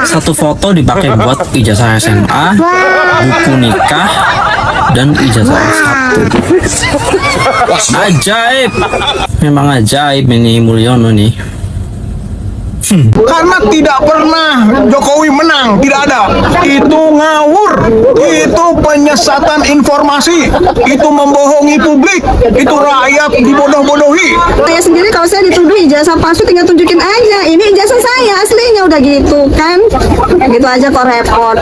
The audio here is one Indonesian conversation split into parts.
Satu foto dipakai buat ijazah SMA, buku nikah, dan ijazah S1. Ajaib, memang ajaib ini Mulyono nih. Karena tidak pernah Jokowi menang, tidak ada. Itu ngawur, itu penyesatan informasi, itu membohongi publik, itu rakyat dibodoh-bodohi. Saya sendiri kalau saya dituduh ijazah palsu tinggal tunjukin aja, ini ijazah saya aslinya, udah gitu kan, gitu aja kok repot.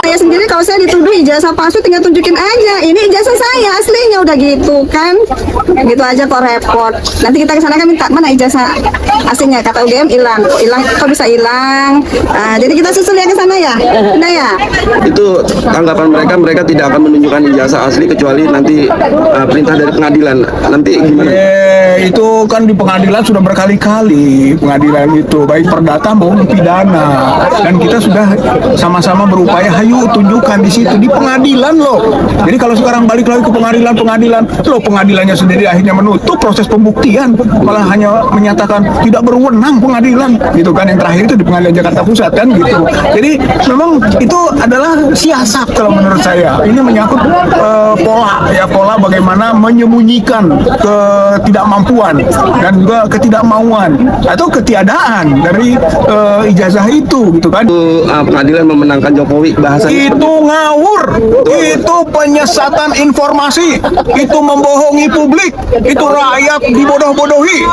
Saya sendiri kalau saya dituduh ijazah palsu tinggal tunjukin aja, ini ijazah saya aslinya, udah gitu kan, gitu aja kok repot. Nanti kita kesana kan minta mana ijazah aslinya, kata UGM hilang, kok bisa hilang. Nah, jadi kita susul ya ke sana ya, udah ya. Itu tanggapan mereka tidak akan menunjukkan ijazah asli kecuali nanti perintah dari pengadilan. Nanti gimana? Itu kan di pengadilan sudah berkali-kali, pengadilan itu baik perdata maupun pidana, dan kita sudah sama-sama berupaya, hayu tunjukkan di situ di pengadilan loh. Jadi kalau sekarang balik lagi ke pengadilan loh, pengadilannya sendiri akhirnya menutup proses pembuktian, malah hanya menyatakan tidak berwenang pengadilan, gitu kan. Yang terakhir itu di Pengadilan Jakarta Pusat kan gitu. Jadi memang itu adalah siasat kalau menurut saya. Ini menyangkut pola bagaimana menyembunyikan ketidakmampuan dan juga ketidakmauan atau ketiadaan dari ijazah itu, gitu kan. Pengadilan memenangkan Jokowi, bahasa itu ngawur, itu penyesatan informasi, itu membohongi publik, itu rakyat dibodoh-bodohi.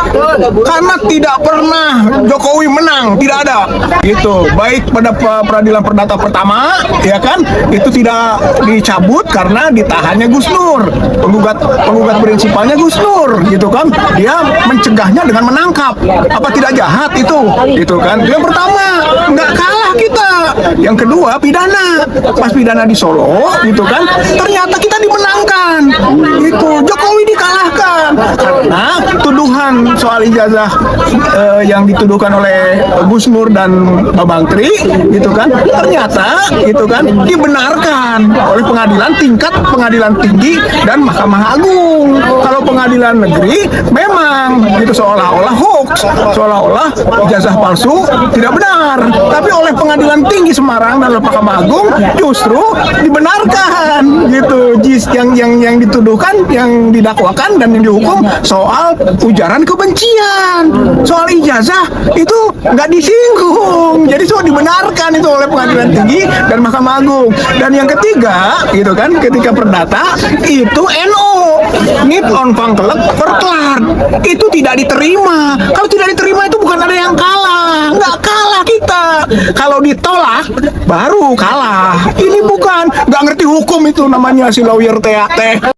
Karena tidak pernah Jokowi menang, tidak ada. Gitu. Baik pada peradilan perdata pertama, ya kan, itu tidak dicabut karena ditahannya Gus Nur, penggugat prinsipalnya Gus Nur, gitu kan. Dia mencegahnya dengan menangkap. Apa tidak jahat itu, gitu kan. Yang pertama, nggak kalah kita. Yang kedua, pidana. Pas pidana di Solo, gitu kan, ternyata kita dimenangkan, gitu. Jokowi dikalahkan karena tuduhan soal ijazah yang dituduhkan oleh Gus Nur dan Bambang Tri, gitu kan, ternyata, gitu kan, dibenarkan oleh pengadilan tingkat pengadilan tinggi dan Mahkamah Agung. Kalau pengadilan negeri memang gitu seolah-olah hoax, seolah-olah ijazah palsu tidak benar, tapi oleh pengadilan tinggi Semarang dan oleh Mahkamah Agung justru dibenarkan, gitu. Yang dituduhkan, yang didakwakan dan yang dihukum soal ujaran kebencian, soal ijazah itu nggak disinggung, jadi semua dibenarkan itu oleh pengadilan tinggi dan Mahkamah Agung. Dan yang ketiga, gitu kan, ketika perdata itu NO, Nip on Pangkelek Verklaard, itu tidak diterima. Kalau tidak diterima itu bukan ada yang kalah, nggak kalah kita. Kalau ditolak baru kalah. Ini bukan nggak ngerti hukum, itu namanya si lawyer TAT.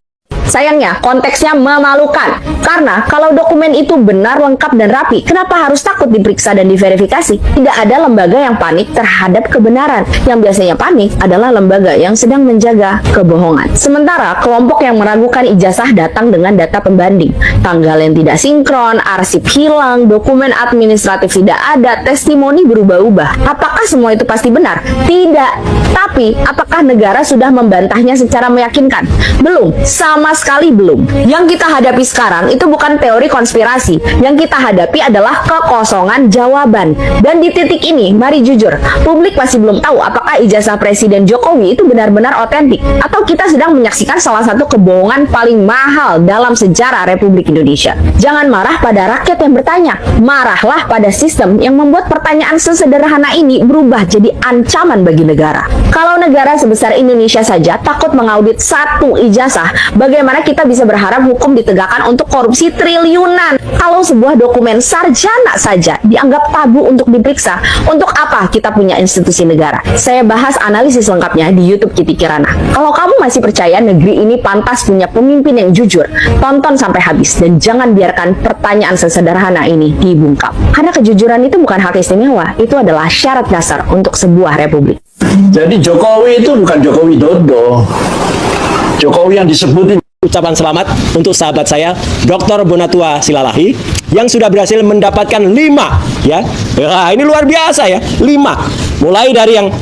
Sayangnya, konteksnya memalukan. Karena kalau dokumen itu benar, lengkap, dan rapi, kenapa harus takut diperiksa dan diverifikasi? Tidak ada lembaga yang panik terhadap kebenaran. Yang biasanya panik adalah lembaga yang sedang menjaga kebohongan. Sementara, kelompok yang meragukan ijazah datang dengan data pembanding. Tanggal yang tidak sinkron, arsip hilang, dokumen administratif tidak ada, testimoni berubah-ubah. Apakah semua itu pasti benar? Tidak. Tapi, apakah negara sudah membantahnya secara meyakinkan? Belum. Sama sekali belum. Yang kita hadapi sekarang itu bukan teori konspirasi. Yang kita hadapi adalah kekosongan jawaban. Dan di titik ini, mari jujur, publik masih belum tahu apakah ijazah Presiden Jokowi itu benar-benar otentik, atau kita sedang menyaksikan salah satu kebohongan paling mahal dalam sejarah Republik Indonesia. Jangan marah pada rakyat yang bertanya, marahlah pada sistem yang membuat pertanyaan sesederhana ini berubah jadi ancaman bagi negara. Kalau negara sebesar Indonesia saja takut mengaudit satu ijazah, bagaimana kita bisa berharap hukum ditegakkan untuk korupsi triliunan? Kalau sebuah dokumen sarjana saja dianggap tabu untuk diperiksa, untuk apa kita punya institusi negara? Saya bahas analisis lengkapnya di YouTube Kiti Kirana. Kalau kamu masih percaya negeri ini pantas punya pemimpin yang jujur, tonton sampai habis dan jangan biarkan pertanyaan sesederhana ini dibungkam. Karena kejujuran itu bukan hak istimewa, itu adalah syarat dasar untuk sebuah republik. Jadi Jokowi itu bukan Jokowi Dodo. Jokowi yang disebutin. Ucapan selamat untuk sahabat saya Dr. Bonatua Silalahi yang sudah berhasil mendapatkan 5 ya. Nah, ini luar biasa ya, 5. Mulai dari yang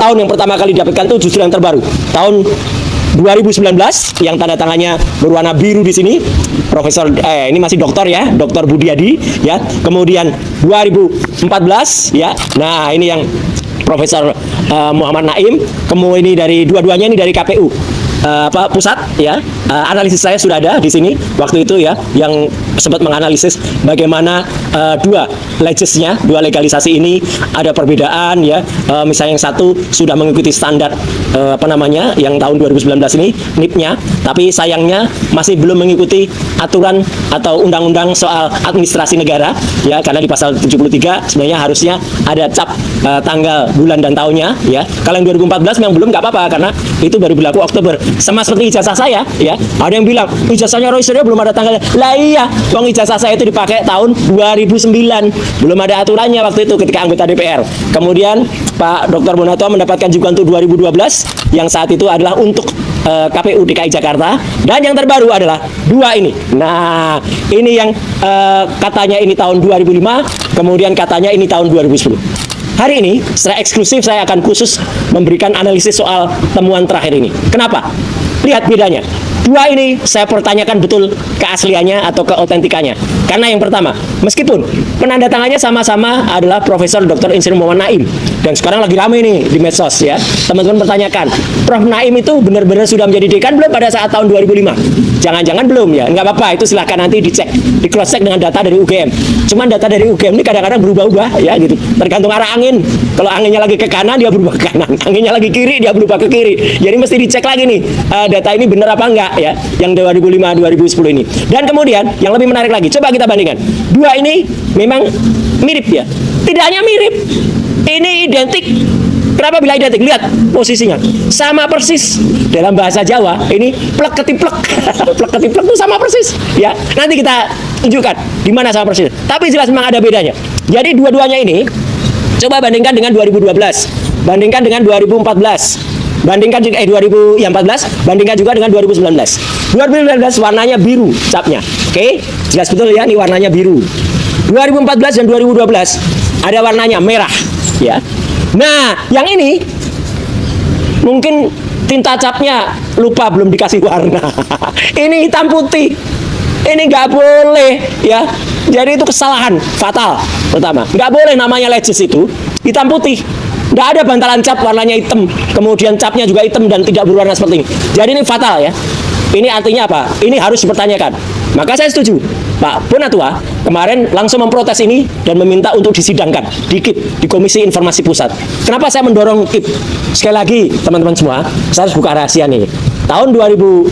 tahun yang pertama kali didapatkan itu justru yang terbaru. Tahun 2019 yang tanda tangannya berwarna biru di sini, Profesor ini masih dokter ya, Dr. Budiadi ya. Kemudian 2014 ya. Nah, ini yang Profesor Muhammad Naim. Kemudian ini dari dua-duanya ini dari KPU. Pusat ya. Analisis saya sudah ada di sini waktu itu ya, yang sempat menganalisis bagaimana dua legalisasi ini ada perbedaan ya. Misalnya yang satu sudah mengikuti standar yang tahun 2019 ini NIP-nya, tapi sayangnya masih belum mengikuti aturan atau undang-undang soal administrasi negara ya, karena di pasal 73 sebenarnya harusnya ada cap tanggal, bulan dan tahunnya ya. Kalau yang 2014 memang belum, nggak apa-apa karena itu baru berlaku Oktober. Sama seperti ijazah saya ya, ada yang bilang ijazahnya Roy Suryo belum ada tanggalnya. Lah iya, wong ijazah saya itu dipakai tahun 2009, belum ada aturannya waktu itu ketika anggota DPR. Kemudian Pak Dr. Bonatwa mendapatkan juga untuk 2012 yang saat itu adalah untuk KPU DKI Jakarta, dan yang terbaru adalah dua ini. Nah, ini yang katanya ini tahun 2005, kemudian katanya ini tahun 2010. Hari ini, secara eksklusif saya akan khusus memberikan analisis soal temuan terakhir ini. Kenapa? Lihat bedanya. Dua ini saya pertanyakan betul keasliannya atau keautentikannya. Karena yang pertama, meskipun penandatangannya sama-sama adalah Profesor Dr. Insir Muhammad Naim, dan sekarang lagi rame nih di medsos ya, teman-teman pertanyakan, Prof. Naim itu benar-benar sudah menjadi dekan belum pada saat tahun 2005? Jangan-jangan belum ya, nggak apa-apa, itu silahkan nanti dicek, di cross check dengan data dari UGM. Cuman data dari UGM ini kadang-kadang berubah-ubah ya gitu, tergantung arah angin. Kalau anginnya lagi ke kanan, dia berubah ke kanan, anginnya lagi kiri, dia berubah ke kiri. Jadi mesti dicek lagi nih, data ini benar apa enggak ya, yang 2005-2010 ini. Dan kemudian yang lebih menarik lagi, coba kita bandingkan. Dua ini memang mirip ya, tidak hanya mirip, ini identik. Kenapa bila identik? Lihat posisinya, sama persis. Dalam bahasa Jawa ini plek ketiplek. Plek ketiplek itu sama persis ya. Nanti kita tunjukkan di mana sama persis, tapi jelas memang ada bedanya. Jadi dua-duanya ini coba bandingkan dengan 2012, bandingkan dengan 2014, bandingkan juga 2014, bandingkan juga dengan 2019. 2019 warnanya biru capnya. Oke, jelas betul ya, ini warnanya biru. 2014 dan 2012 ada warnanya merah ya. Nah, yang ini mungkin tinta capnya lupa, belum dikasih warna. Ini hitam putih. Ini nggak boleh ya. Jadi itu kesalahan fatal pertama. Nggak boleh, namanya legis itu hitam putih. Nggak ada bantalan cap warnanya hitam, kemudian capnya juga hitam dan tidak berwarna seperti ini. Jadi ini fatal ya. Ini artinya apa? Ini harus dipertanyakan. Maka saya setuju, Pak Bonatwa kemarin langsung memprotes ini dan meminta untuk disidangkan di KIP, di Komisi Informasi Pusat. Kenapa saya mendorong KIP? Sekali lagi teman-teman semua, saya harus buka rahasia nih. Tahun 2000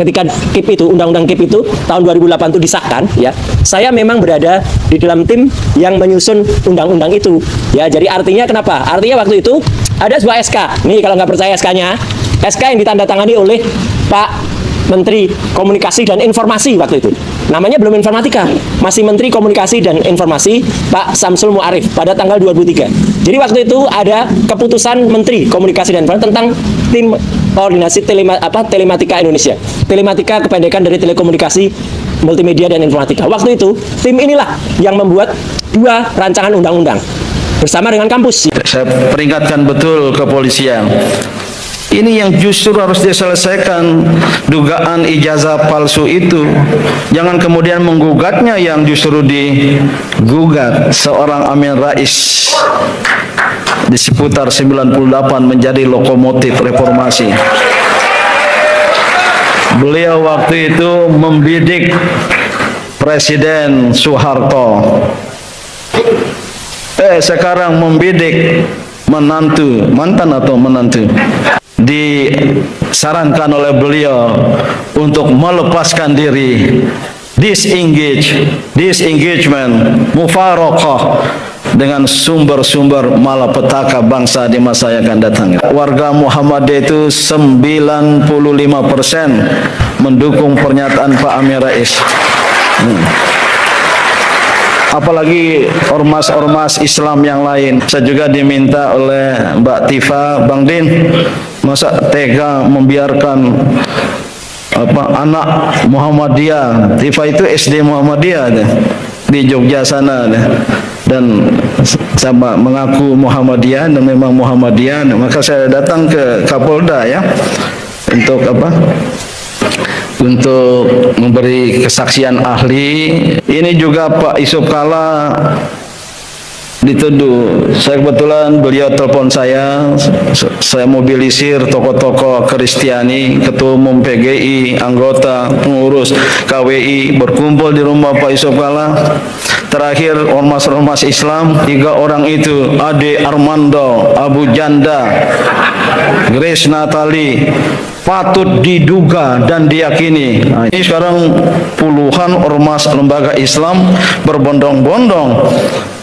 ketika KIP itu, undang-undang KIP itu tahun 2008 itu disahkan ya. Saya memang berada di dalam tim yang menyusun undang-undang itu ya. Jadi artinya kenapa? Artinya waktu itu ada sebuah SK. Nih kalau nggak percaya SK-nya, SK yang ditandatangani oleh Pak Menteri Komunikasi dan Informasi waktu itu. Namanya belum informatika, masih Menteri Komunikasi dan Informasi Pak Samsul Mu'arif pada tanggal 23. Jadi waktu itu ada keputusan Menteri Komunikasi dan Informasi tentang tim koordinasi telematika Indonesia. Telematika kependekan dari telekomunikasi, multimedia dan informatika. Waktu itu tim inilah yang membuat dua rancangan undang-undang bersama dengan kampus. Saya peringatkan betul kepolisian. Ini yang justru harus diselesaikan, dugaan ijazah palsu itu. Jangan kemudian menggugatnya yang justru digugat seorang Amin Rais di seputar 98 menjadi lokomotif reformasi. Beliau waktu itu membidik Presiden Soeharto. Sekarang membidik menantu, mantan atau menantu. Disarankan oleh beliau untuk melepaskan diri, disengagement, mufaraqah dengan sumber-sumber malapetaka bangsa di masa yang akan datang. Warga Muhammadiyah itu 95% mendukung pernyataan Pak Amin Rais. Apalagi ormas-ormas Islam yang lain. Saya juga diminta oleh Mbak Tifa, Bang Din, masa tega membiarkan anak Muhammadiyah. Tifa itu SD Muhammadiyah di Jogja sana, dan sama mengaku Muhammadiyah dan memang Muhammadiyah, maka saya datang ke Kapolda ya untuk apa? Untuk memberi kesaksian ahli. Ini juga Pak Yusuf Kalla dituduh. Saya kebetulan beliau telepon saya mobilisir tokoh-tokoh Kristiani, ketua umum PGI, anggota, pengurus KWI berkumpul di rumah Pak Yusuf Kalla. Terakhir ormas-ormas Islam, 3 orang itu, Ade Armando, Abu Janda, Grace Natali, patut diduga dan diyakini. Nah, ini sekarang puluhan ormas lembaga Islam berbondong-bondong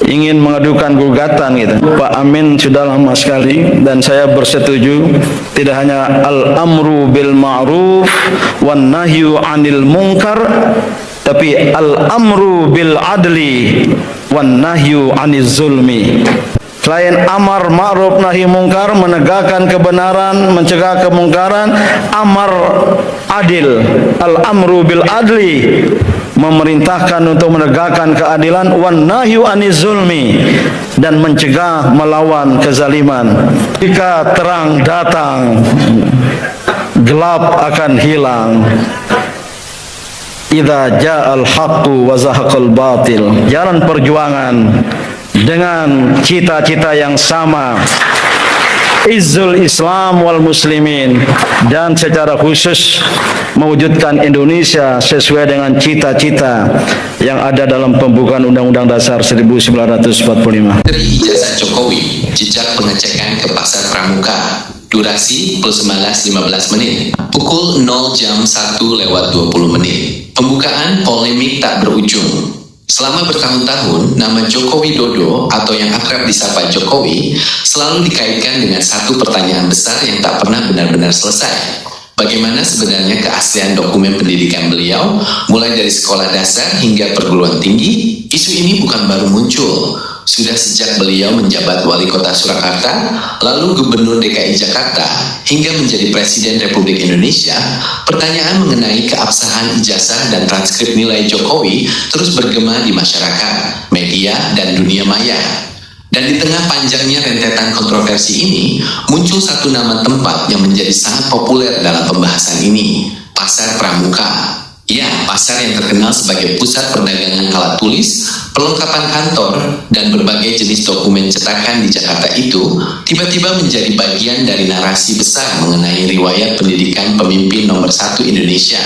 ingin mengadukan gugatan gitu. Pak Amin sudah lama sekali dan saya bersetuju, tidak hanya al-amru bil ma'ruf wan nahyu 'anil munkar, tapi al-amru bil adli wan nahyu 'aniz zulmi. Selain amar ma'ruf nahi mungkar, menegakkan kebenaran, mencegah kemungkaran, amar adil, al-amru bil adli, memerintahkan untuk menegakkan keadilan, wan nahyu 'aniz zulmi, dan mencegah melawan kezaliman. Jika terang datang, gelap akan hilang. Idza ja'al haqqu wa zahaqal batil. Jalan perjuangan dengan cita-cita yang sama, izzul Islam wal muslimin, dan secara khusus mewujudkan Indonesia sesuai dengan cita-cita yang ada dalam pembukaan Undang-Undang Dasar 1945. Dari ijazah Jokowi, jejak pengecekan ke Pasar Pramuka, durasi plus 15 menit, pukul 0:01:20. Pembukaan polemik tak berujung. Selama bertahun-tahun, nama Joko Widodo atau yang akrab disapa Jokowi selalu dikaitkan dengan satu pertanyaan besar yang tak pernah benar-benar selesai. Bagaimana sebenarnya keaslian dokumen pendidikan beliau, mulai dari sekolah dasar hingga perguruan tinggi? Isu ini bukan baru muncul. Sudah sejak beliau menjabat wali kota Surakarta, lalu gubernur DKI Jakarta, hingga menjadi Presiden Republik Indonesia, pertanyaan mengenai keabsahan ijazah dan transkrip nilai Jokowi terus bergema di masyarakat, media, dan dunia maya. Dan di tengah panjangnya rentetan kontroversi ini, muncul satu nama tempat yang menjadi sangat populer dalam pembahasan ini, Pasar Pramuka. Ya, pasar yang terkenal sebagai pusat perdagangan alat tulis, perlengkapan kantor, dan berbagai jenis dokumen cetakan di Jakarta itu tiba-tiba menjadi bagian dari narasi besar mengenai riwayat pendidikan pemimpin nomor 1 Indonesia.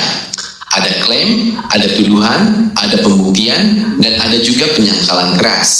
Ada klaim, ada tuduhan, ada pembuktian, dan ada juga penyangkalan keras.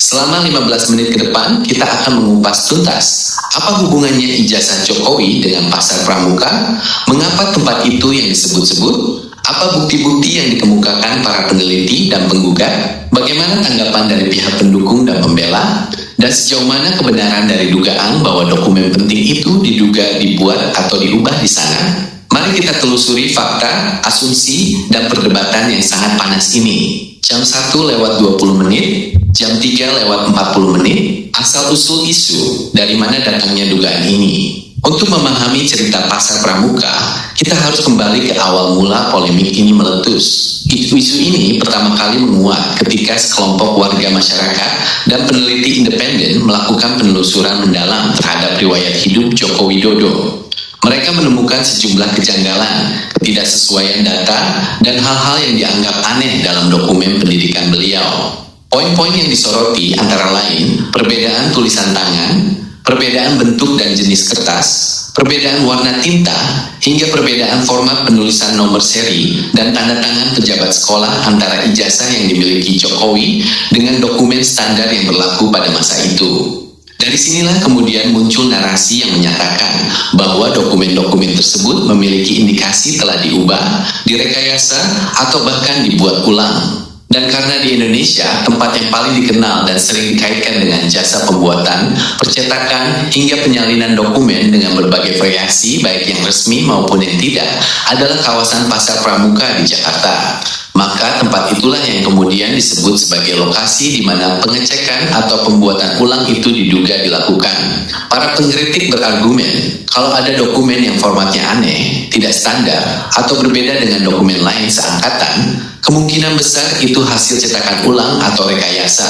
Selama 15 menit ke depan, kita akan mengupas tuntas apa hubungannya ijazah Jokowi dengan Pasar Pramuka, mengapa tempat itu yang disebut-sebut, apa bukti-bukti yang dikemukakan para peneliti dan penggugat, bagaimana tanggapan dari pihak pendukung dan pembela, dan sejauh mana kebenaran dari dugaan bahwa dokumen penting itu diduga dibuat atau diubah di sana. Mari kita telusuri fakta, asumsi, dan perdebatan yang sangat panas ini. Jam 1:20 menit, jam 3:40 menit, asal-usul isu, dari mana datangnya dugaan ini. Untuk memahami cerita Pasar Pramuka, kita harus kembali ke awal mula polemik ini meletus. Isu ini pertama kali menguat ketika sekelompok warga masyarakat dan peneliti independen melakukan penelusuran mendalam terhadap riwayat hidup Joko Widodo. Mereka menemukan sejumlah kejanggalan, ketidaksesuaian data, dan hal-hal yang dianggap aneh dalam dokumen pendidikan beliau. Poin-poin yang disoroti antara lain perbedaan tulisan tangan, perbedaan bentuk dan jenis kertas, perbedaan warna tinta, hingga perbedaan format penulisan nomor seri dan tanda tangan pejabat sekolah antara ijazah yang dimiliki Jokowi dengan dokumen standar yang berlaku pada masa itu. Dari sinilah kemudian muncul narasi yang menyatakan bahwa dokumen-dokumen tersebut memiliki indikasi telah diubah, direkayasa, atau bahkan dibuat ulang. Dan karena di Indonesia, tempat yang paling dikenal dan sering dikaitkan dengan jasa pembuatan, percetakan, hingga penyalinan dokumen dengan berbagai variasi, baik yang resmi maupun yang tidak, adalah kawasan Pasar Pramuka di Jakarta. Maka tempat itulah yang kemudian disebut sebagai lokasi di mana pengecekan atau pembuatan ulang itu diduga dilakukan. Para pengkritik berargumen, kalau ada dokumen yang formatnya aneh, tidak standar, atau berbeda dengan dokumen lain seangkatan, kemungkinan besar itu hasil cetakan ulang atau rekayasa,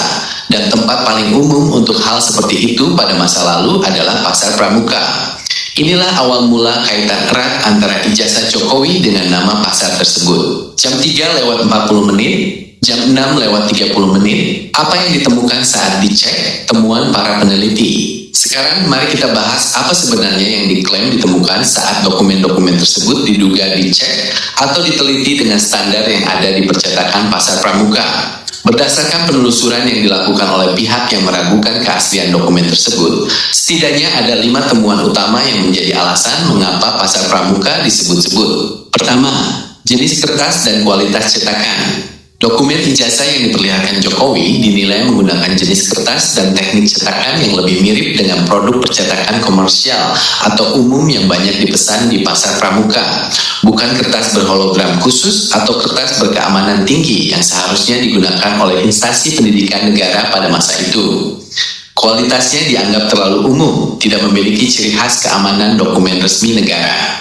dan tempat paling umum untuk hal seperti itu pada masa lalu adalah pasar pramuka. Inilah awal mula kaitan erat antara ijazah Jokowi dengan nama pasar tersebut. Jam 3:40, jam 6:30, apa yang ditemukan saat dicek temuan para peneliti. Sekarang mari kita bahas apa sebenarnya yang diklaim ditemukan saat dokumen-dokumen tersebut diduga dicek atau diteliti dengan standar yang ada di percetakan pasar pramuka. Berdasarkan penelusuran yang dilakukan oleh pihak yang meragukan keaslian dokumen tersebut, setidaknya ada 5 temuan utama yang menjadi alasan mengapa pasar pramuka disebut-sebut. Pertama, jenis kertas dan kualitas cetakan. Dokumen ijazah yang diperlihatkan Jokowi dinilai menggunakan jenis kertas dan teknik cetakan yang lebih mirip dengan produk percetakan komersial atau umum yang banyak dipesan di pasar pramuka, bukan kertas berhologram khusus atau kertas berkeamanan tinggi yang seharusnya digunakan oleh instansi pendidikan negara pada masa itu. Kualitasnya dianggap terlalu umum, tidak memiliki ciri khas keamanan dokumen resmi negara.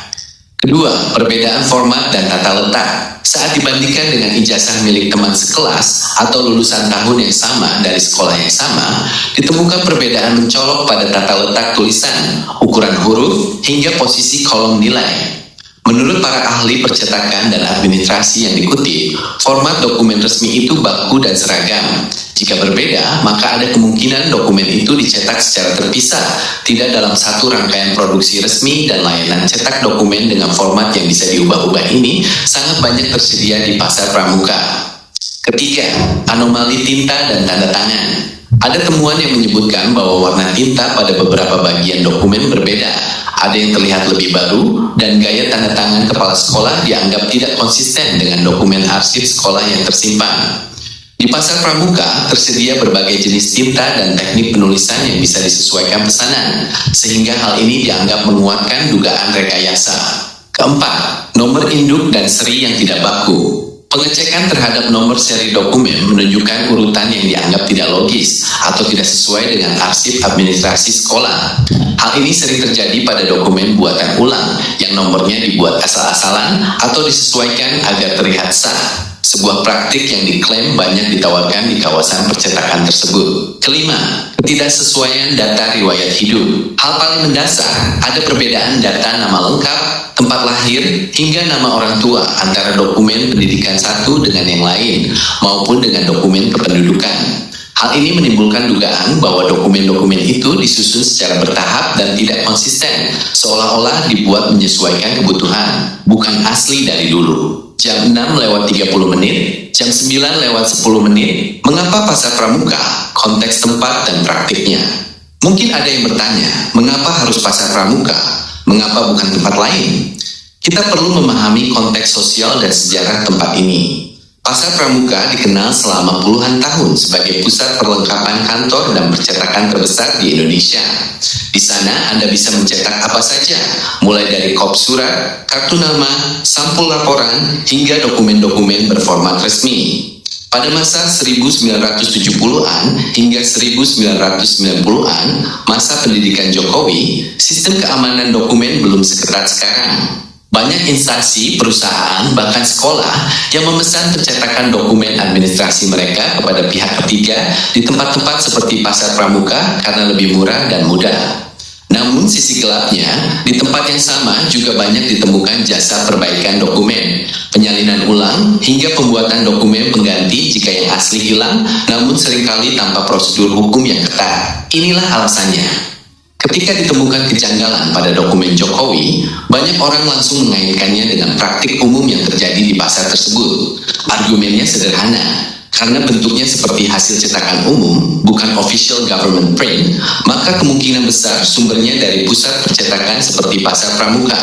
Kedua, perbedaan format dan tata letak. Saat dibandingkan dengan ijazah milik teman sekelas atau lulusan tahun yang sama dari sekolah yang sama, ditemukan perbedaan mencolok pada tata letak tulisan, ukuran huruf, hingga posisi kolom nilai. Menurut para ahli percetakan dan administrasi yang dikutip, format dokumen resmi itu baku dan seragam. Jika berbeda, maka ada kemungkinan dokumen itu dicetak secara terpisah, tidak dalam satu rangkaian produksi resmi, dan layanan cetak dokumen dengan format yang bisa diubah-ubah ini sangat banyak tersedia di pasar pramuka. Ketiga, anomali tinta dan tanda tangan. Ada temuan yang menyebutkan bahwa warna tinta pada beberapa bagian dokumen berbeda. Ada yang terlihat lebih baru, dan gaya tanda tangan kepala sekolah dianggap tidak konsisten dengan dokumen arsip sekolah yang tersimpan. Di pasar pramuka tersedia berbagai jenis tinta dan teknik penulisan yang bisa disesuaikan pesanan, sehingga hal ini dianggap menguatkan dugaan rekayasa. Keempat, nomor induk dan seri yang tidak baku. Pengecekan terhadap nomor seri dokumen menunjukkan urutan yang dianggap tidak logis atau tidak sesuai dengan arsip administrasi sekolah. Hal ini sering terjadi pada dokumen buatan ulang yang nomornya dibuat asal-asalan atau disesuaikan agar terlihat sah. Sebuah praktik yang diklaim banyak ditawarkan di kawasan percetakan tersebut. Kelima, ketidaksesuaian data riwayat hidup. Hal paling mendasar, ada perbedaan data nama lengkap, tempat lahir, hingga nama orang tua antara dokumen pendidikan satu dengan yang lain, maupun dengan dokumen kependudukan. Hal ini menimbulkan dugaan bahwa dokumen-dokumen itu disusun secara bertahap dan tidak konsisten, seolah-olah dibuat menyesuaikan kebutuhan, bukan asli dari dulu. Jam 6:30, jam 9:10, mengapa pasar pramuka? Konteks tempat dan praktiknya. Mungkin ada yang bertanya, mengapa harus pasar pramuka? Mengapa bukan tempat lain? Kita perlu memahami konteks sosial dan sejarah tempat ini. Pasar pramuka dikenal selama puluhan tahun sebagai pusat perlengkapan kantor dan percetakan terbesar di Indonesia. Di sana Anda bisa mencetak apa saja, mulai dari kop surat, kartu nama, sampul laporan, hingga dokumen-dokumen berformat resmi. Pada masa 1970-an hingga 1990-an, masa pendidikan Jokowi, sistem keamanan dokumen belum seketat sekarang. Banyak instansi, perusahaan, bahkan sekolah yang memesan pencetakan dokumen administrasi mereka kepada pihak ketiga di tempat-tempat seperti pasar pramuka karena lebih murah dan mudah. Namun sisi gelapnya, di tempat yang sama juga banyak ditemukan jasa perbaikan dokumen, penyalinan ulang, hingga pembuatan dokumen pengganti jika yang asli hilang, namun seringkali tanpa prosedur hukum yang ketat. Inilah alasannya. Ketika ditemukan kejanggalan pada dokumen Jokowi, banyak orang langsung mengaitkannya dengan praktik umum yang terjadi di pasar tersebut. Argumennya sederhana, karena bentuknya seperti hasil cetakan umum, bukan official government print, maka kemungkinan besar sumbernya dari pusat percetakan seperti pasar pramuka.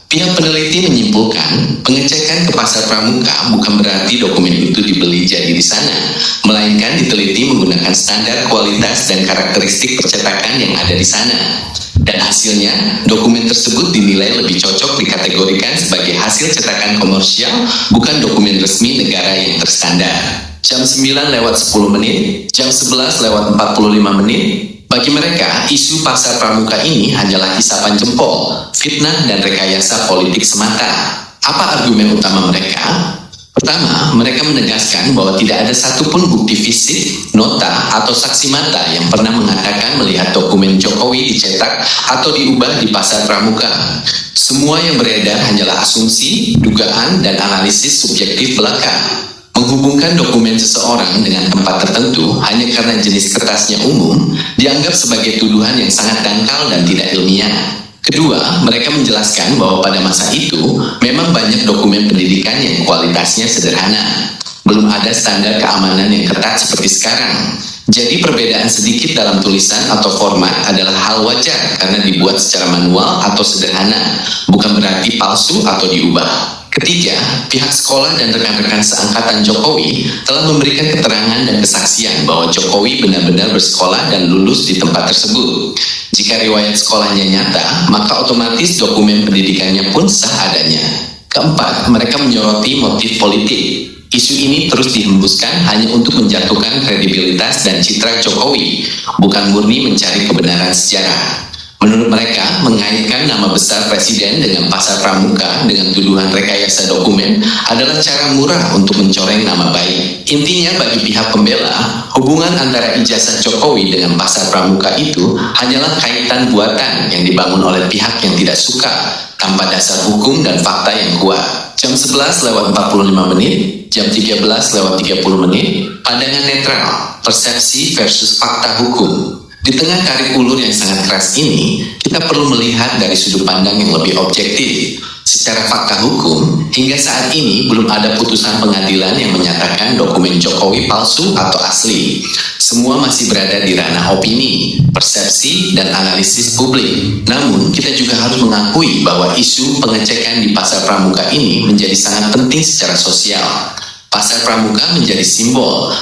Pihak peneliti menyimpulkan, pengecekan ke pasar pramuka bukan berarti dokumen itu dibeli jadi di sana, melainkan diteliti menggunakan standar kualitas dan karakteristik percetakan yang ada di sana. Dan hasilnya, dokumen tersebut dinilai lebih cocok dikategorikan sebagai hasil cetakan komersial, bukan dokumen resmi negara yang terstandar. Jam 9:10, jam 11:45, Bagi mereka, isu pasar pramuka ini hanyalah isapan jempol, fitnah dan rekayasa politik semata. Apa argumen utama mereka? Pertama, mereka menegaskan bahwa tidak ada satupun bukti fisik, nota, atau saksi mata yang pernah mengatakan melihat dokumen Jokowi dicetak atau diubah di pasar pramuka. Semua yang beredar hanyalah asumsi, dugaan, dan analisis subjektif belaka. Menghubungkan dokumen seseorang dengan tempat tertentu hanya karena jenis kertasnya umum dianggap sebagai tuduhan yang sangat dangkal dan tidak ilmiah. Kedua, mereka menjelaskan bahwa pada masa itu memang banyak dokumen pendidikan yang kualitasnya sederhana. Belum ada standar keamanan yang ketat seperti sekarang. Jadi perbedaan sedikit dalam tulisan atau format adalah hal wajar karena dibuat secara manual atau sederhana, bukan berarti palsu atau diubah. Ketiga, pihak sekolah dan rekan-rekan seangkatan Jokowi telah memberikan keterangan dan kesaksian bahwa Jokowi benar-benar bersekolah dan lulus di tempat tersebut. Jika riwayat sekolahnya nyata, maka otomatis dokumen pendidikannya pun sah adanya. Keempat, mereka menyoroti motif politik. Isu ini terus dihembuskan hanya untuk menjatuhkan kredibilitas dan citra Jokowi, bukan murni mencari kebenaran sejarah. Menurut mereka, mengaitkan nama besar presiden dengan pasar pramuka dengan tuduhan rekayasa dokumen adalah cara murah untuk mencoreng nama baik. Intinya bagi pihak pembela, hubungan antara ijazah Jokowi dengan pasar pramuka itu hanyalah kaitan buatan yang dibangun oleh pihak yang tidak suka tanpa dasar hukum dan fakta yang kuat. Jam 11:45, jam 13:30, pandangan netral, persepsi versus fakta hukum. Di tengah tarik ulur yang sangat keras ini, kita perlu melihat dari sudut pandang yang lebih objektif. Secara fakta hukum, hingga saat ini belum ada putusan pengadilan yang menyatakan dokumen Jokowi palsu atau asli. Semua masih berada di ranah opini, persepsi, dan analisis publik. Namun, kita juga harus mengakui bahwa isu pengecekan di pasar pramuka ini menjadi sangat penting secara sosial. Pasar pramuka menjadi simbol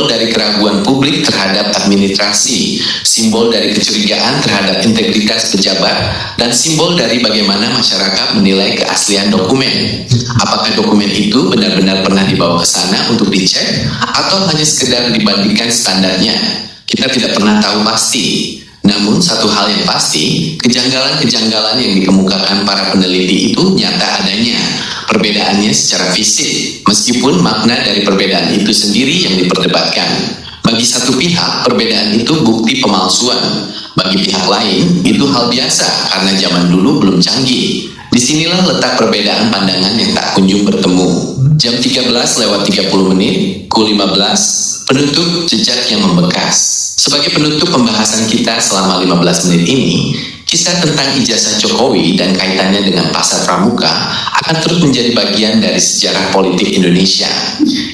dari keraguan publik terhadap administrasi, simbol dari kecurigaan terhadap integritas pejabat, dan simbol dari bagaimana masyarakat menilai keaslian dokumen. Apakah dokumen itu benar-benar pernah dibawa ke sana untuk dicek, atau hanya sekedar dibandingkan standarnya? Kita tidak pernah tahu pasti. Namun satu hal yang pasti, kejanggalan-kejanggalan yang dikemukakan para peneliti itu nyata adanya. Perbedaannya secara fisik, meskipun makna dari perbedaan itu sendiri yang diperdebatkan. Bagi satu pihak, perbedaan itu bukti pemalsuan. Bagi pihak lain, itu hal biasa karena zaman dulu belum canggih. Disinilah letak perbedaan pandangan yang tak kunjung bertemu. Jam 13:30, Ku 15, penutup jejak yang membekas. Sebagai penutup pembahasan kita selama 15 menit ini, kisah tentang ijazah Jokowi dan kaitannya dengan pasar pramuka akan terus menjadi bagian dari sejarah politik Indonesia.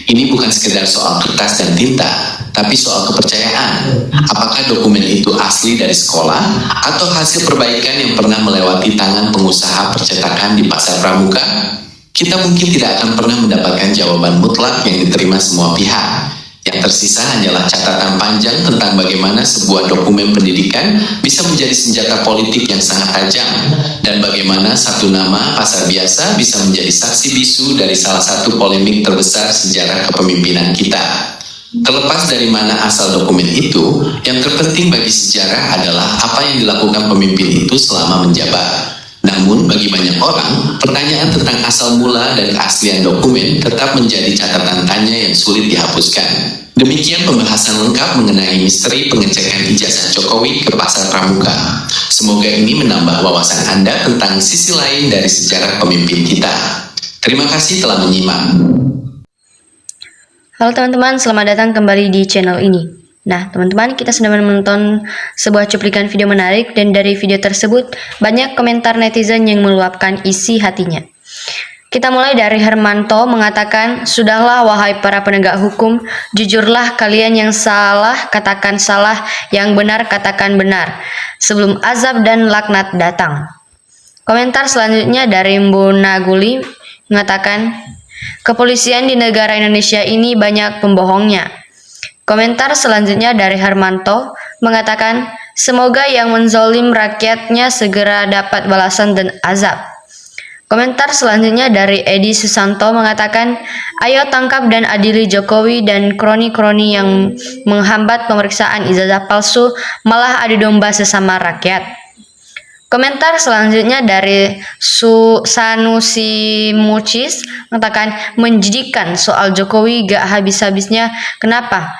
Ini bukan sekedar soal kertas dan tinta, tapi soal kepercayaan. Apakah dokumen itu asli dari sekolah atau hasil perbaikan yang pernah melewati tangan pengusaha percetakan di pasar pramuka? Kita mungkin tidak akan pernah mendapatkan jawaban mutlak yang diterima semua pihak. Yang tersisa hanyalah catatan panjang tentang bagaimana sebuah dokumen pendidikan bisa menjadi senjata politik yang sangat tajam, dan bagaimana satu nama pasar biasa bisa menjadi saksi bisu dari salah satu polemik terbesar sejarah kepemimpinan kita. Terlepas dari mana asal dokumen itu, yang terpenting bagi sejarah adalah apa yang dilakukan pemimpin itu selama menjabat. Namun bagi banyak orang, pertanyaan tentang asal mula dan keaslian dokumen tetap menjadi catatan tanya yang sulit dihapuskan. Demikian pembahasan lengkap mengenai misteri pengecekan ijazah Jokowi ke pasar pramuka. Semoga ini menambah wawasan Anda tentang sisi lain dari sejarah pemimpin kita. Terima kasih telah menyimak. Halo teman-teman, selamat datang kembali di channel ini. Nah, teman-teman, kita sedang menonton sebuah cuplikan video menarik, dan dari video tersebut banyak komentar netizen yang meluapkan isi hatinya. Kita mulai dari Hermanto mengatakan, "Sudahlah wahai para penegak hukum, jujurlah kalian, yang salah katakan salah, yang benar katakan benar, sebelum azab dan laknat datang." Komentar selanjutnya dari Mbonaguli mengatakan, "Kepolisian di negara Indonesia ini banyak pembohongnya." Komentar selanjutnya dari Hermanto mengatakan, "Semoga yang menzolim rakyatnya segera dapat balasan dan azab." Komentar selanjutnya dari Edi Susanto mengatakan, ayo tangkap dan adili Jokowi dan kroni-kroni yang menghambat pemeriksaan ijazah palsu, malah adu domba sesama rakyat. Komentar selanjutnya dari Sanusi Mucis mengatakan, menjadikan soal Jokowi gak habis-habisnya. Kenapa?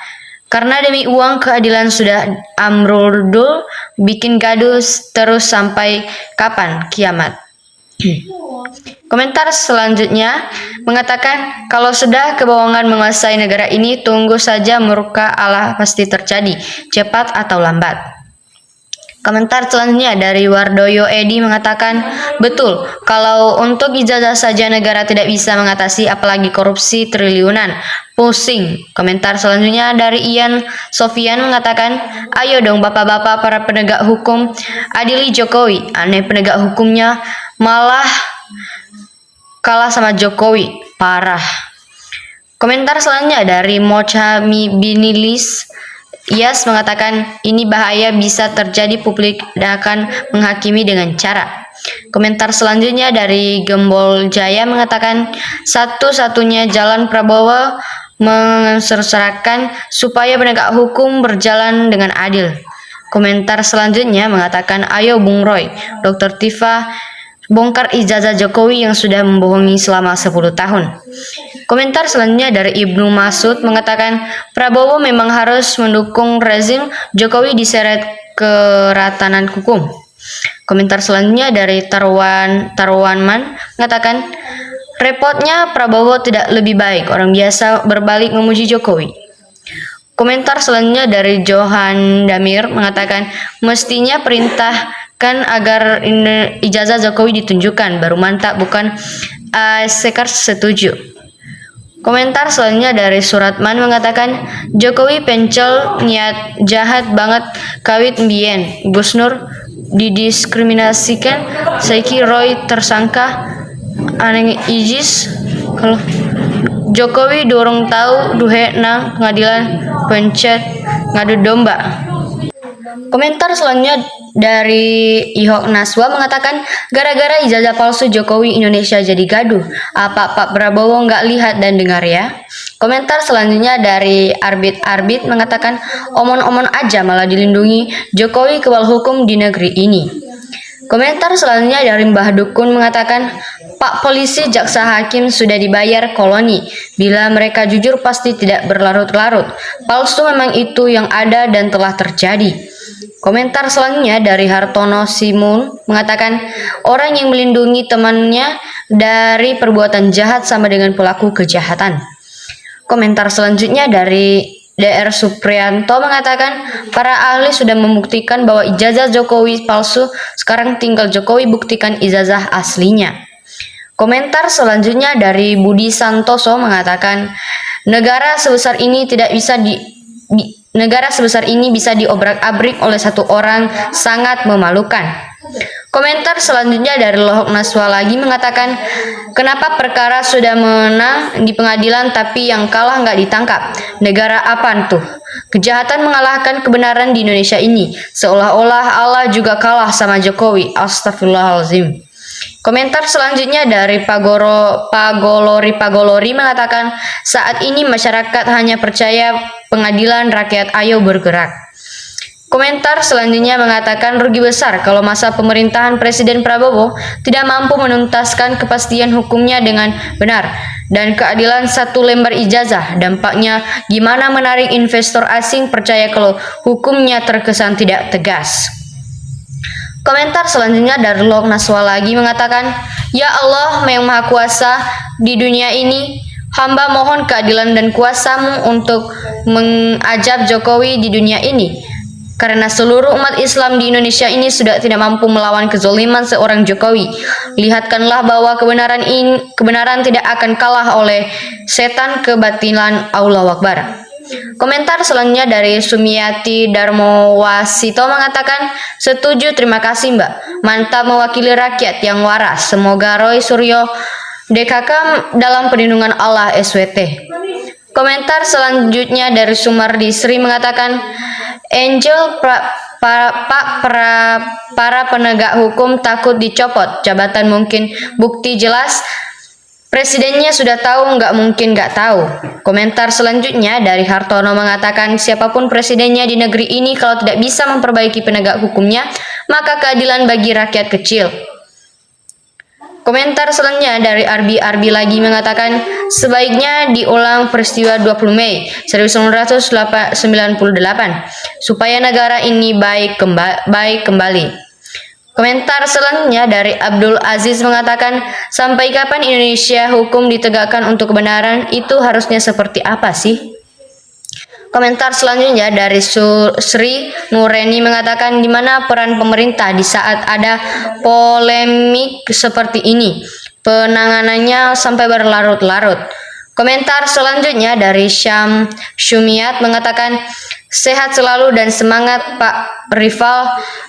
Karena demi uang keadilan sudah amburadul, bikin gaduh terus sampai kapan kiamat. Komentar selanjutnya mengatakan, kalau sudah kebohongan menguasai negara ini, tunggu saja murka Allah pasti terjadi, cepat atau lambat. Komentar selanjutnya dari Wardoyo Edi mengatakan, betul, kalau untuk ijazah saja negara tidak bisa mengatasi, apalagi korupsi triliunan. Pusing. Komentar selanjutnya dari Ian Sofian mengatakan, ayo dong bapak-bapak para penegak hukum, adili Jokowi. Aneh penegak hukumnya malah kalah sama Jokowi. Parah. Komentar selanjutnya dari Mochami Binilis Iyas mengatakan, ini bahaya, bisa terjadi publik akan menghakimi dengan cara. Komentar selanjutnya dari Gembol Jaya mengatakan, satu-satunya jalan Prabowo menserserakan supaya penegak hukum berjalan dengan adil. Komentar selanjutnya mengatakan, ayo Bung Roy, Dr. Tifa, bongkar ijazah Jokowi yang sudah membohongi selama 10 tahun. Komentar selanjutnya dari Ibnu Masud mengatakan, Prabowo memang harus mendukung rezim Jokowi diseret keratanan hukum. Komentar selanjutnya dari Tarwanman mengatakan, repotnya Prabowo tidak lebih baik orang biasa berbalik memuji Jokowi. Komentar selanjutnya dari Johan Damir mengatakan, mestinya perintahkan agar ijazah Jokowi ditunjukkan, baru mantap, bukan sekar setuju. Komentar selanjutnya dari Suratman mengatakan, Jokowi pencel, niat jahat banget, kawit mbien, Gus Nur didiskriminasikan, Saiki Roy tersangka, aneh ijis, kalau Jokowi dorong tahu duhe nang pengadilan pencet ngadu domba. Komentar selanjutnya dari Ihok Naswa mengatakan, gara-gara ijazah palsu Jokowi Indonesia jadi gaduh. Apa Pak Prabowo nggak lihat dan dengar ya? Komentar selanjutnya dari Arbit mengatakan, omon-omon aja malah dilindungi Jokowi kebal hukum di negeri ini. Komentar selanjutnya dari Mbah Dukun mengatakan, Pak polisi, jaksa, hakim sudah dibayar koloni. Bila mereka jujur pasti tidak berlarut-larut. Palsu memang itu yang ada dan telah terjadi. Komentar selanjutnya dari Hartono Simun mengatakan, orang yang melindungi temannya dari perbuatan jahat sama dengan pelaku kejahatan. Komentar selanjutnya dari DR Suprianto mengatakan, para ahli sudah membuktikan bahwa ijazah Jokowi palsu, sekarang tinggal Jokowi buktikan ijazah aslinya. Komentar selanjutnya dari Budi Santoso mengatakan, negara sebesar ini bisa diobrak-abrik oleh satu orang, sangat memalukan. Komentar selanjutnya dari Lohok Naswa lagi mengatakan, kenapa perkara sudah menang di pengadilan tapi yang kalah nggak ditangkap? Negara apaan tuh? Kejahatan mengalahkan kebenaran di Indonesia ini, seolah-olah Allah juga kalah sama Jokowi. Astagfirullahaladzim. Komentar selanjutnya dari Pagolori mengatakan, saat ini masyarakat hanya percaya pengadilan, rakyat ayo bergerak. Komentar selanjutnya mengatakan, rugi besar kalau masa pemerintahan Presiden Prabowo tidak mampu menuntaskan kepastian hukumnya dengan benar dan keadilan satu lembar ijazah. Dampaknya gimana menarik investor asing percaya kalau hukumnya terkesan tidak tegas. Komentar selanjutnya dari Lok Naswa lagi mengatakan, ya Allah yang Maha Kuasa di dunia ini, hamba mohon keadilan dan kuasamu untuk mengajab Jokowi di dunia ini. Karena seluruh umat Islam di Indonesia ini sudah tidak mampu melawan kezaliman seorang Jokowi. Lihatkanlah bahwa kebenaran tidak akan kalah oleh setan kebatilan. Allahu Akbar. Komentar selanjutnya dari Sumiati Darmowasito mengatakan, setuju, terima kasih Mbak. Mantap mewakili rakyat yang waras. Semoga Roy Suryo DKK dalam perlindungan Allah SWT. Komentar selanjutnya dari Sumardi Sri mengatakan, Angel para penegak hukum takut dicopot jabatan, mungkin bukti jelas presidennya sudah tahu, nggak mungkin nggak tahu. Komentar selanjutnya dari Hartono mengatakan siapapun presidennya di negeri ini kalau tidak bisa memperbaiki penegak hukumnya, maka keadilan bagi rakyat kecil. Komentar selanjutnya dari Arbi lagi mengatakan sebaiknya diulang peristiwa 20 Mei 1998 supaya negara ini baik kembali. Komentar selanjutnya dari Abdul Aziz mengatakan sampai kapan Indonesia hukum ditegakkan untuk kebenaran, itu harusnya seperti apa sih? Komentar selanjutnya dari Sri Nureni mengatakan di mana peran pemerintah di saat ada polemik seperti ini? Penanganannya sampai berlarut-larut. Komentar selanjutnya dari Syam Syumiat mengatakan sehat selalu dan semangat Pak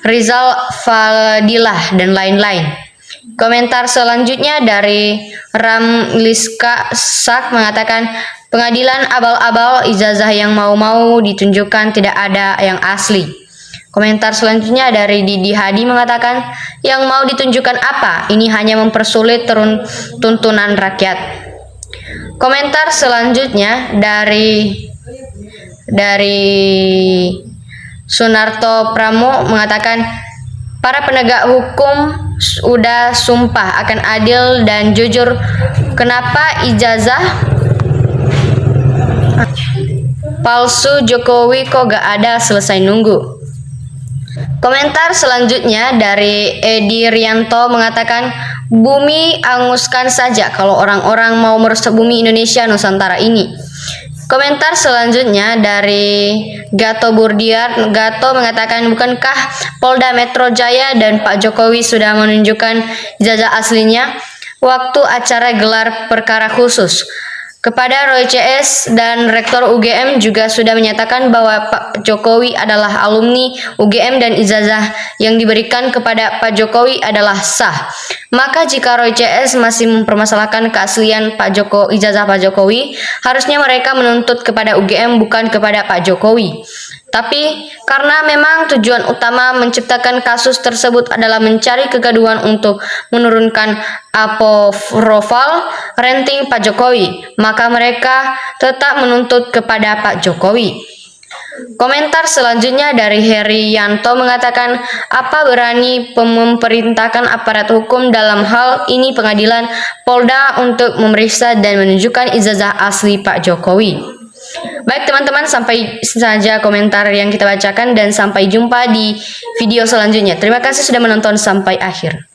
Rizal Fadilah dan lain-lain. Komentar selanjutnya dari Ramliska Sak mengatakan pengadilan abal-abal, ijazah yang mau-mau ditunjukkan, tidak ada yang asli. Komentar selanjutnya dari Didi Hadi mengatakan yang mau ditunjukkan apa? Ini hanya mempersulit tuntunan rakyat. Komentar selanjutnya dari Sunarto Pramo mengatakan para penegak hukum udah sumpah akan adil dan jujur, kenapa ijazah palsu Jokowi kok gak ada, selesai nunggu. Komentar selanjutnya dari Edi Rianto mengatakan bumi anguskan saja kalau orang-orang mau merusak bumi Indonesia Nusantara ini. Komentar selanjutnya dari Gato Burdiar. Gato mengatakan bukankah Polda Metro Jaya dan Pak Jokowi sudah menunjukkan ijazah aslinya waktu acara gelar perkara khusus? Kepada Roy CS dan Rektor UGM juga sudah menyatakan bahwa Pak Jokowi adalah alumni UGM dan ijazah yang diberikan kepada Pak Jokowi adalah sah. Maka jika Roy CS masih mempermasalahkan keaslian ijazah Pak Jokowi, harusnya mereka menuntut kepada UGM bukan kepada Pak Jokowi. Tapi karena memang tujuan utama menciptakan kasus tersebut adalah mencari kegaduhan untuk menurunkan approval rating Pak Jokowi, maka mereka tetap menuntut kepada Pak Jokowi. Komentar selanjutnya dari Heri Yanto mengatakan apa berani memerintahkan aparat hukum dalam hal ini pengadilan Polda untuk memeriksa dan menunjukkan ijazah asli Pak Jokowi. Baik teman-teman, sampai saja komentar yang kita bacakan dan sampai jumpa di video selanjutnya. Terima kasih sudah menonton sampai akhir.